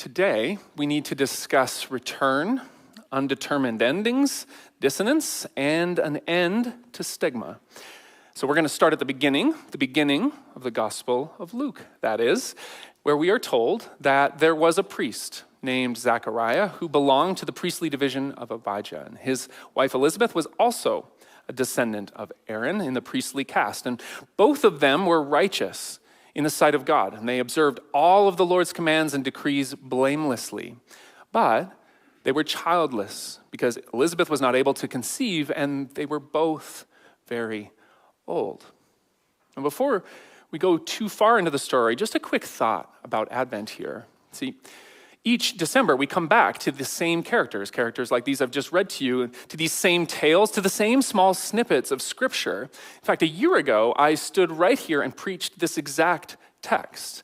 Today, we need to discuss return, undetermined endings, dissonance, and an end to stigma. So we're going to start at the beginning of the Gospel of Luke, that is, where we are told that there was a priest named Zechariah who belonged to the priestly division of Abijah. And his wife Elizabeth was also a descendant of Aaron in the priestly caste. And both of them were righteous in the sight of God, and they observed all of the Lord's commands and decrees blamelessly. But they were childless because Elizabeth was not able to conceive, and they were both very old. And before we go too far into the story, just a quick thought about Advent here. See, each December we come back to the same characters like these I've just read to you, to these same tales, to the same small snippets of Scripture. In fact, a year ago, I stood right here and preached this exact text.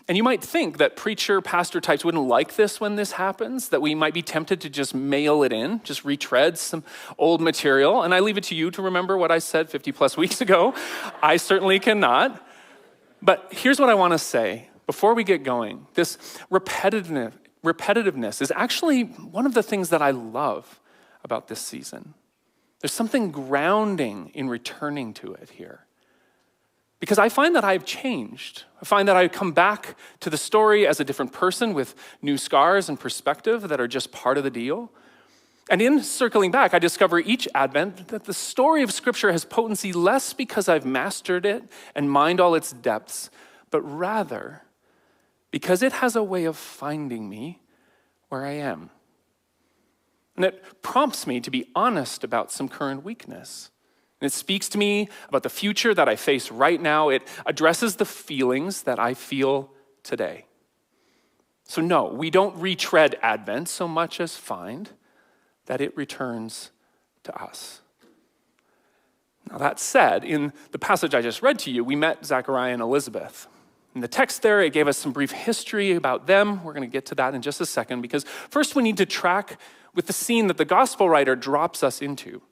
And you might think that pastor types wouldn't like this when this happens, that we might be tempted to just mail it in, just retread some old material. And I leave it to you to remember what I said 50 plus weeks ago. I certainly cannot. But here's what I want to say before we get going. This repetitiveness is actually one of the things that I love about this season. There's something grounding in returning to it here. Because I find that I've changed. I find that I come back to the story as a different person with new scars and perspective that are just part of the deal. And in circling back, I discover each Advent that the story of Scripture has potency less because I've mastered it and mined all its depths, but rather because it has a way of finding me where I am. And it prompts me to be honest about some current weakness. And it speaks to me about the future that I face right now. It addresses the feelings that I feel today. So no, we don't retread Advent so much as find that it returns to us. Now that said, in the passage I just read to you, we met Zechariah and Elizabeth. In the text there, it gave us some brief history about them. We're going to get to that in just a second, because first we need to track with the scene that the gospel writer drops us into.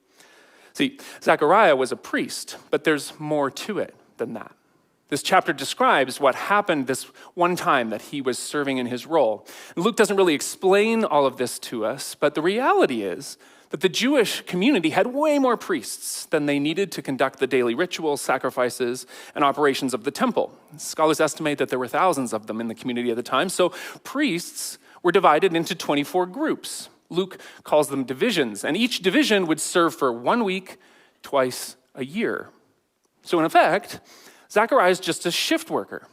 See, Zechariah was a priest, but there's more to it than that. This chapter describes what happened this one time that he was serving in his role. And Luke doesn't really explain all of this to us, but the reality is that the Jewish community had way more priests than they needed to conduct the daily rituals, sacrifices, and operations of the temple. Scholars estimate that there were thousands of them in the community at the time, so priests were divided into 24 groups. Luke calls them divisions, and each division would serve for 1 week, twice a year. So in effect, Zechariah is just a shift worker.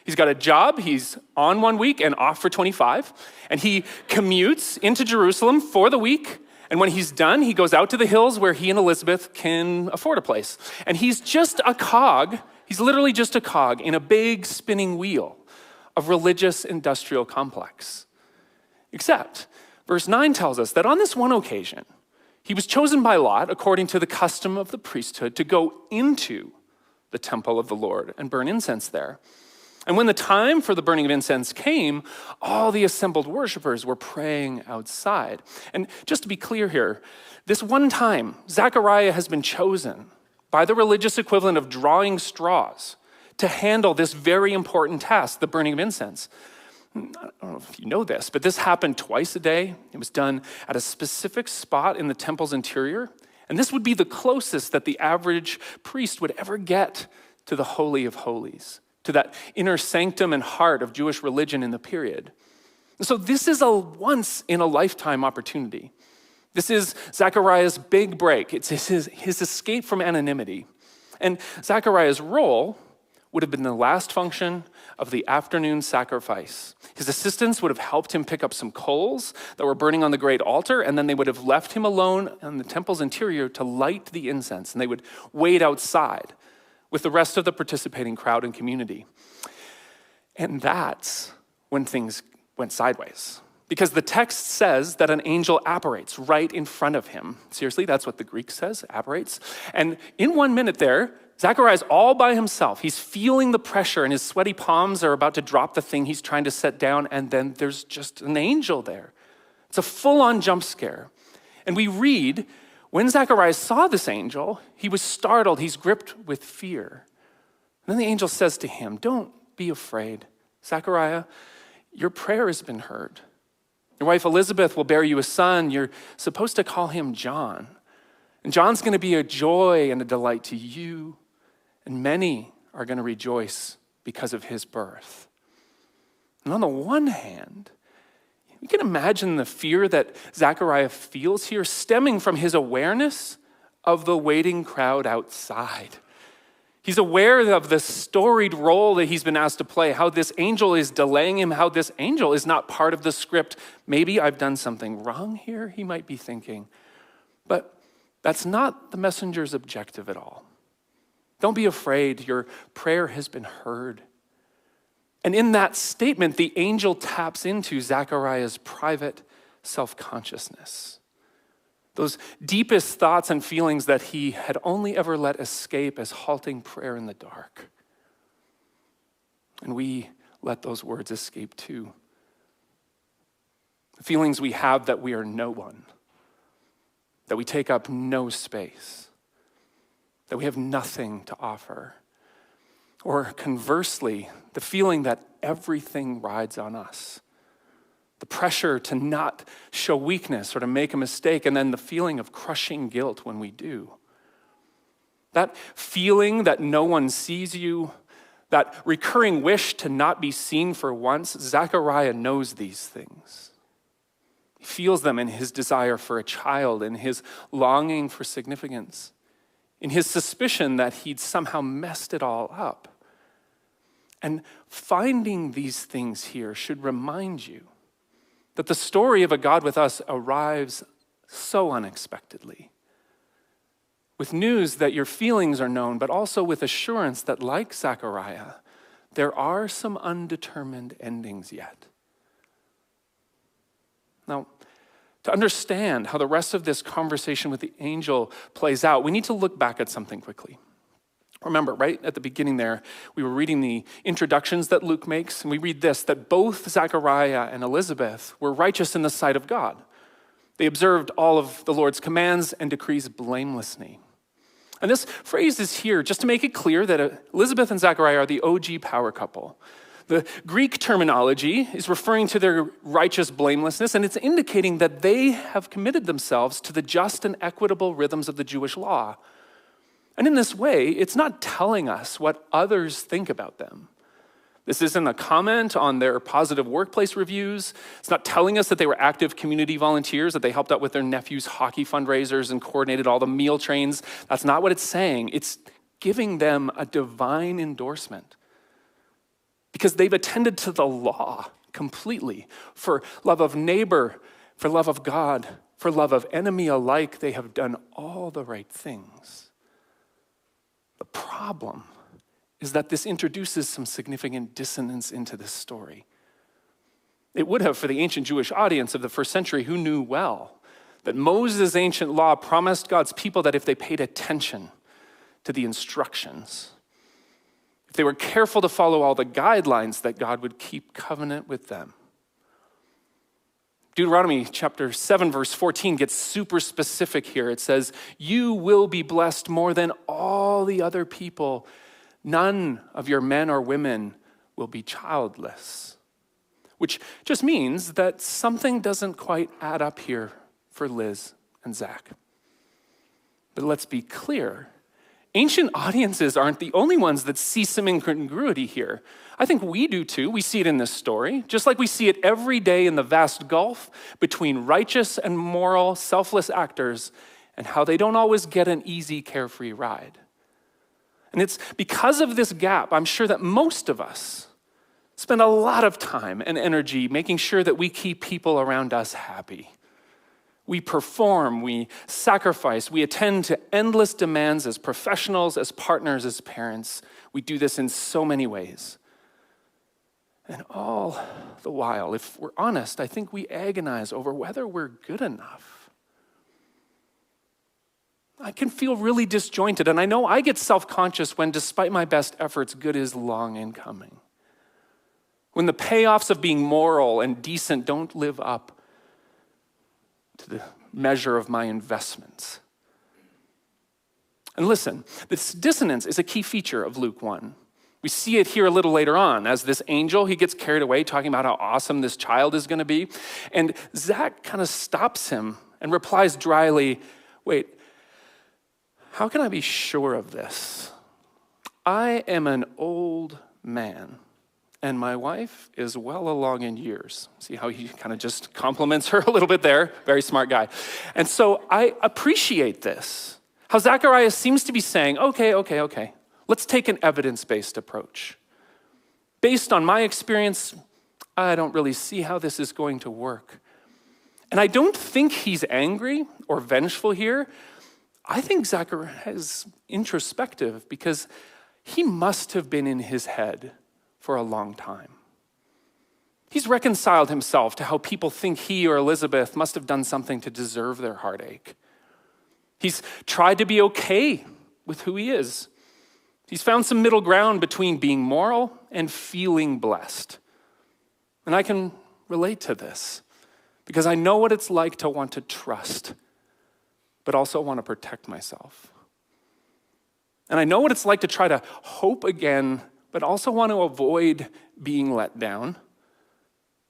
He's got a job, he's on 1 week and off for 25, and he commutes into Jerusalem for the week, and when he's done, he goes out to the hills where he and Elizabeth can afford a place. And he's just a cog, he's literally just a cog in a big spinning wheel of religious industrial complex. Except, verse 9 tells us that on this one occasion, he was chosen by lot, according to the custom of the priesthood, to go into the temple of the Lord and burn incense there. And when the time for the burning of incense came, all the assembled worshipers were praying outside. And just to be clear here, this one time, Zechariah has been chosen by the religious equivalent of drawing straws to handle this very important task, the burning of incense. I don't know if you know this, but this happened twice a day. It was done at a specific spot in the temple's interior. And this would be the closest that the average priest would ever get to the Holy of Holies, to that inner sanctum and heart of Jewish religion in the period. And so this is a once-in-a-lifetime opportunity. This is Zechariah's big break. It's his escape from anonymity. And Zechariah's role would have been the last function of the afternoon sacrifice. His assistants would have helped him pick up some coals that were burning on the great altar, and then they would have left him alone in the temple's interior to light the incense, and they would wait outside with the rest of the participating crowd and community. And that's when things went sideways, because the text says that an angel apparates right in front of him. Seriously, that's what the Greek says, apparates. And in 1 minute there, Zechariah's all by himself. He's feeling the pressure, and his sweaty palms are about to drop the thing he's trying to set down, and then there's just an angel there. It's a full-on jump scare. And we read, when Zechariah saw this angel, he was startled. He's gripped with fear. And then the angel says to him, "Don't be afraid, Zechariah. your prayer has been heard. Your wife Elizabeth will bear you a son. You're supposed to call him John. And John's going to be a joy and a delight to you. And many are going to rejoice because of his birth. And on the one hand, you can imagine the fear that Zechariah feels here stemming from his awareness of the waiting crowd outside. He's aware of the storied role that he's been asked to play, how this angel is delaying him, how this angel is not part of the script. Maybe I've done something wrong here, he might be thinking. But that's not the messenger's objective at all. Don't be afraid, your prayer has been heard. And in that statement, the angel taps into Zechariah's private self-consciousness. Those deepest thoughts and feelings that he had only ever let escape as halting prayer in the dark. And we let those words escape too. The feelings we have that we are no one, that we take up no space, that we have nothing to offer. Or conversely, the feeling that everything rides on us. The pressure to not show weakness or to make a mistake, and then the feeling of crushing guilt when we do. That feeling that no one sees you, that recurring wish to not be seen for once, Zechariah knows these things. He feels them in his desire for a child, in his longing for significance, in his suspicion that he'd somehow messed it all up. And finding these things here should remind you that the story of a God with us arrives so unexpectedly, with news that your feelings are known, but also with assurance that, like Zechariah, there are some undetermined endings yet. Now, to understand how the rest of this conversation with the angel plays out, we need to look back at something quickly. Remember, right at the beginning there, we were reading the introductions that Luke makes, and we read this, that both Zechariah and Elizabeth were righteous in the sight of God. They observed all of the Lord's commands and decrees blamelessly. And this phrase is here just to make it clear that Elizabeth and Zechariah are the OG power couple. The Greek terminology is referring to their righteous blamelessness, and it's indicating that they have committed themselves to the just and equitable rhythms of the Jewish law. And in this way, it's not telling us what others think about them. This isn't a comment on their positive workplace reviews. It's not telling us that they were active community volunteers, that they helped out with their nephew's hockey fundraisers and coordinated all the meal trains. That's not what it's saying. It's giving them a divine endorsement because they've attended to the law completely. For love of neighbor, for love of God, for love of enemy alike, they have done all the right things. The problem is that this introduces some significant dissonance into this story. It would have for the ancient Jewish audience of the first century who knew well that Moses' ancient law promised God's people that if they paid attention to the instructions, if they were careful to follow all the guidelines, that God would keep covenant with them. Deuteronomy chapter 7, verse 14 gets super specific here. It says, "You will be blessed more than all the other people. None of your men or women will be childless." Which just means that something doesn't quite add up here for Liz and Zach. But let's be clear. Ancient audiences aren't the only ones that see some incongruity here. I think we do too. We see it in this story, just like we see it every day in the vast gulf between righteous and moral, selfless actors and how they don't always get an easy, carefree ride. And it's because of this gap, I'm sure that most of us spend a lot of time and energy making sure that we keep people around us happy. We perform, we sacrifice, we attend to endless demands as professionals, as partners, as parents. We do this in so many ways. And all the while, if we're honest, I think we agonize over whether we're good enough. I can feel really disjointed, and I know I get self-conscious when, despite my best efforts, good is long in coming. When the payoffs of being moral and decent don't live up to the measure of my investments. And listen, this dissonance is a key feature of Luke 1. We see it here a little later on as this angel, he gets carried away talking about how awesome this child is going to be. And Zach kind of stops him and replies dryly, wait, how can I be sure of this? I am an old man, and my wife is well along in years. See how he kind of just compliments her a little bit there? Very smart guy. And so I appreciate this. How Zechariah seems to be saying, okay. Let's take an evidence-based approach. Based on my experience, I don't really see how this is going to work. And I don't think he's angry or vengeful here. I think Zechariah is introspective because he must have been in his head for a long time. He's reconciled himself to how people think he or Elizabeth must have done something to deserve their heartache. He's tried to be okay with who he is. He's found some middle ground between being moral and feeling blessed. And I can relate to this because I know what it's like to want to trust, but also want to protect myself. And I know what it's like to try to hope again, but also want to avoid being let down.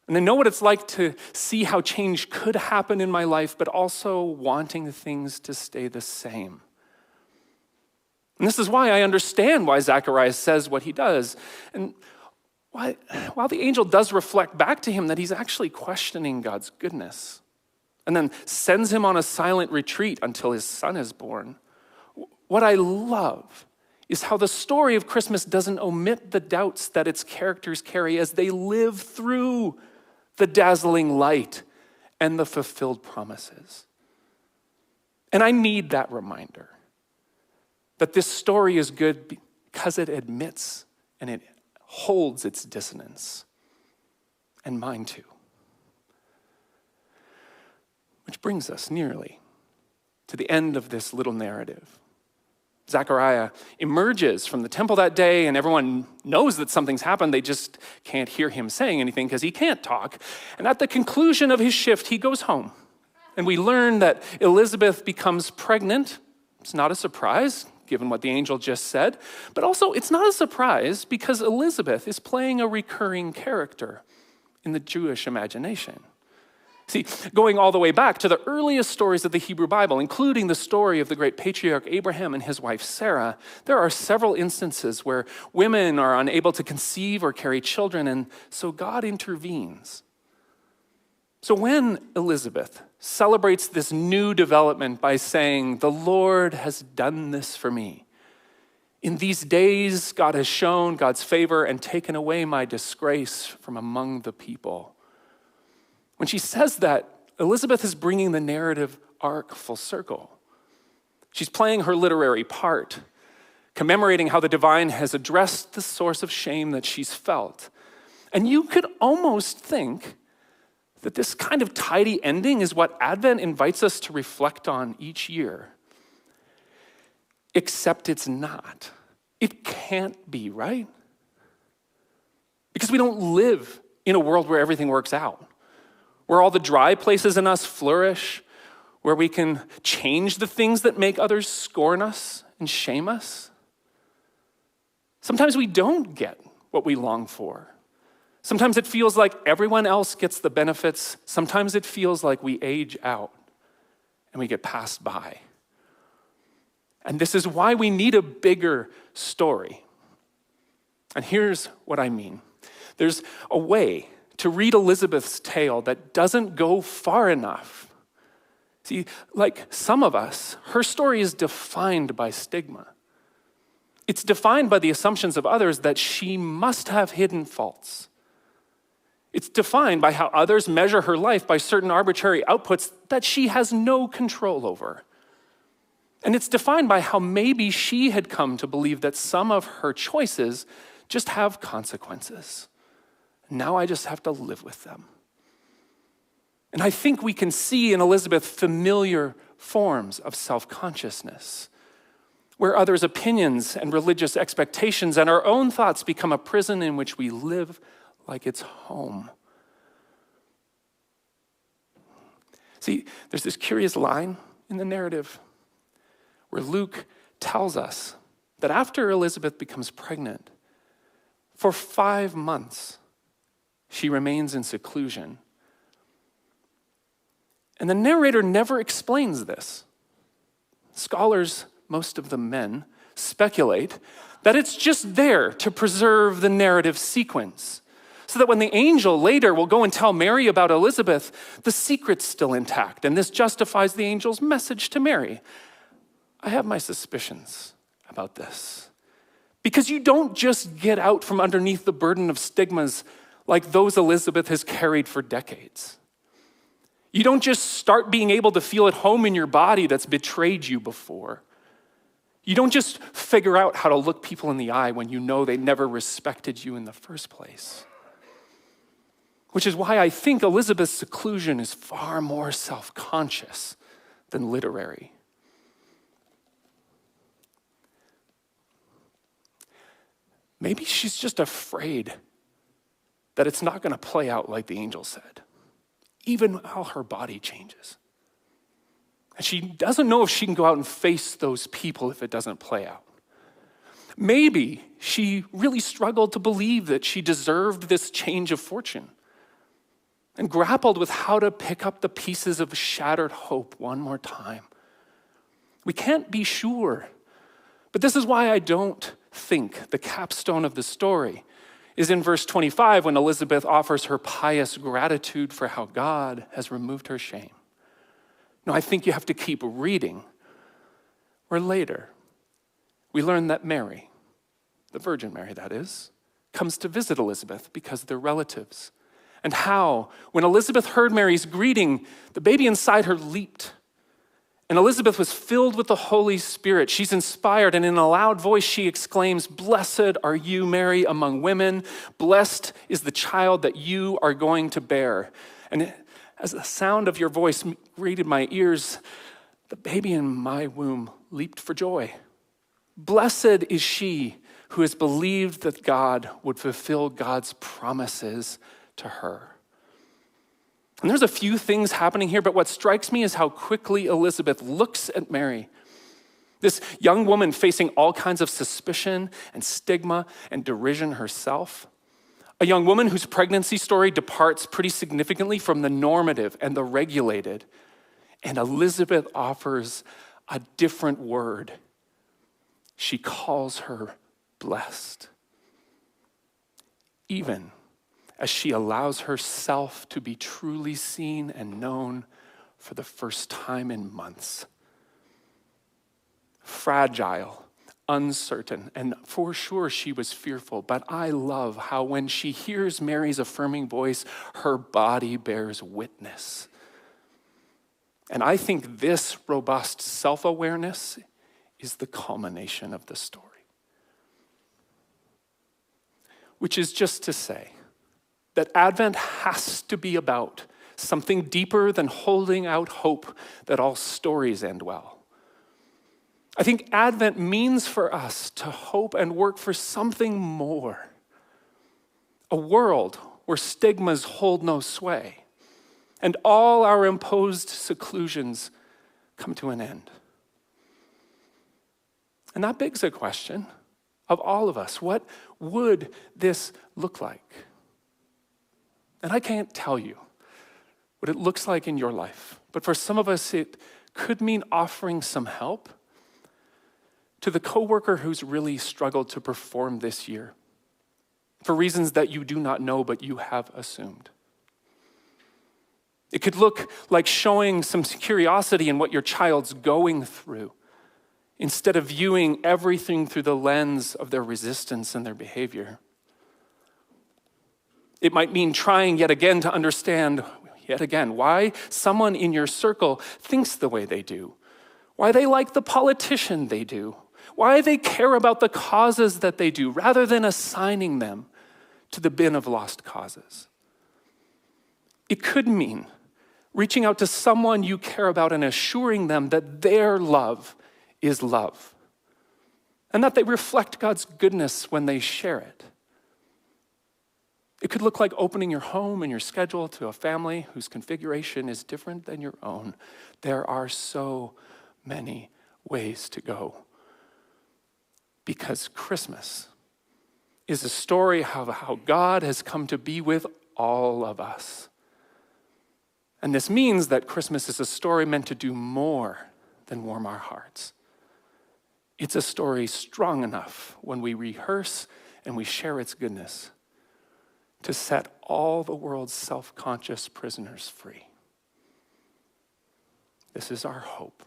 And I know what it's like to see how change could happen in my life, but also wanting things to stay the same. And this is why I understand why Zechariah says what he does. And while the angel does reflect back to him that he's actually questioning God's goodness, and then sends him on a silent retreat until his son is born, what I love is how the story of Christmas doesn't omit the doubts that its characters carry as they live through the dazzling light and the fulfilled promises. And I need that reminder that this story is good because it admits and it holds its dissonance. And mine too. Which brings us nearly to the end of this little narrative. Zechariah emerges from the temple that day, and everyone knows that something's happened. They just can't hear him saying anything because he can't talk. And at the conclusion of his shift, he goes home. And we learn that Elizabeth becomes pregnant. It's not a surprise, given what the angel just said. But also, it's not a surprise because Elizabeth is playing a recurring character in the Jewish imagination. See, going all the way back to the earliest stories of the Hebrew Bible, including the story of the great patriarch Abraham and his wife Sarah, there are several instances where women are unable to conceive or carry children, and so God intervenes. So when Elizabeth celebrates this new development by saying, "The Lord has done this for me. In these days, God has shown God's favor and taken away my disgrace from among the people." When she says that, Elizabeth is bringing the narrative arc full circle. She's playing her literary part, commemorating how the divine has addressed the source of shame that she's felt. And you could almost think that this kind of tidy ending is what Advent invites us to reflect on each year. Except it's not. It can't be, right? Because we don't live in a world where everything works out, where all the dry places in us flourish, where we can change the things that make others scorn us and shame us. Sometimes we don't get what we long for. Sometimes it feels like everyone else gets the benefits. Sometimes it feels like we age out and we get passed by. And this is why we need a bigger story. And here's what I mean. There's a way to read Elizabeth's tale that doesn't go far enough. See, like some of us, her story is defined by stigma. It's defined by the assumptions of others that she must have hidden faults. It's defined by how others measure her life by certain arbitrary outputs that she has no control over. And it's defined by how maybe she had come to believe that some of her choices just have consequences. Now I just have to live with them. And I think we can see in Elizabeth familiar forms of self-consciousness, where others' opinions and religious expectations and our own thoughts become a prison in which we live like it's home. See, there's this curious line in the narrative where Luke tells us that after Elizabeth becomes pregnant, For 5 months, she remains in seclusion. And the narrator never explains this. Scholars, most of them men, speculate that it's just there to preserve the narrative sequence, so that when the angel later will go and tell Mary about Elizabeth, the secret's still intact, and this justifies the angel's message to Mary. I have my suspicions about this, because you don't just get out from underneath the burden of stigmas like those Elizabeth has carried for decades. You don't just start being able to feel at home in your body that's betrayed you before. You don't just figure out how to look people in the eye when you know they never respected you in the first place. Which is why I think Elizabeth's seclusion is far more self-conscious than literary. Maybe she's just afraid that it's not going to play out like the angel said, even while her body changes. And she doesn't know if she can go out and face those people if it doesn't play out. Maybe she really struggled to believe that she deserved this change of fortune and grappled with how to pick up the pieces of shattered hope one more time. We can't be sure, but this is why I don't think the capstone of the story is in verse 25 when Elizabeth offers her pious gratitude for how God has removed her shame. No, I think you have to keep reading, where later we learn that Mary, the Virgin Mary that is, comes to visit Elizabeth because they're relatives. And how, when Elizabeth heard Mary's greeting, the baby inside her leaped. And Elizabeth was filled with the Holy Spirit. She's inspired, and in a loud voice she exclaims, "Blessed are you, Mary, among women. Blessed is the child that you are going to bear." And as the sound of your voice greeted my ears, the baby in my womb leaped for joy. Blessed is she who has believed that God would fulfill God's promises to her. And there's a few things happening here, but what strikes me is how quickly Elizabeth looks at Mary. This young woman facing all kinds of suspicion and stigma and derision herself. A young woman whose pregnancy story departs pretty significantly from the normative and the regulated. And Elizabeth offers a different word. She calls her blessed. Even as she allows herself to be truly seen and known for the first time in months. Fragile, uncertain, and for sure she was fearful, but I love how when she hears Mary's affirming voice, her body bears witness. And I think this robust self-awareness is the culmination of the story. Which is just to say, that Advent has to be about something deeper than holding out hope that all stories end well. I think Advent means for us to hope and work for something more. A world where stigmas hold no sway and all our imposed seclusions come to an end. And that begs a question of all of us. What would this look like? And I can't tell you what it looks like in your life, but for some of us, it could mean offering some help to the coworker who's really struggled to perform this year for reasons that you do not know, but you have assumed. It could look like showing some curiosity in what your child's going through instead of viewing everything through the lens of their resistance and their behavior. It might mean trying yet again to understand, yet again, why someone in your circle thinks the way they do, why they like the politician they do, why they care about the causes that they do, rather than assigning them to the bin of lost causes. It could mean reaching out to someone you care about and assuring them that their love is love, and that they reflect God's goodness when they share it. It could look like opening your home and your schedule to a family whose configuration is different than your own. There are so many ways to go. Because Christmas is a story of how God has come to be with all of us. And this means that Christmas is a story meant to do more than warm our hearts. It's a story strong enough when we rehearse and we share its goodness to set all the world's self-conscious prisoners free. This is our hope.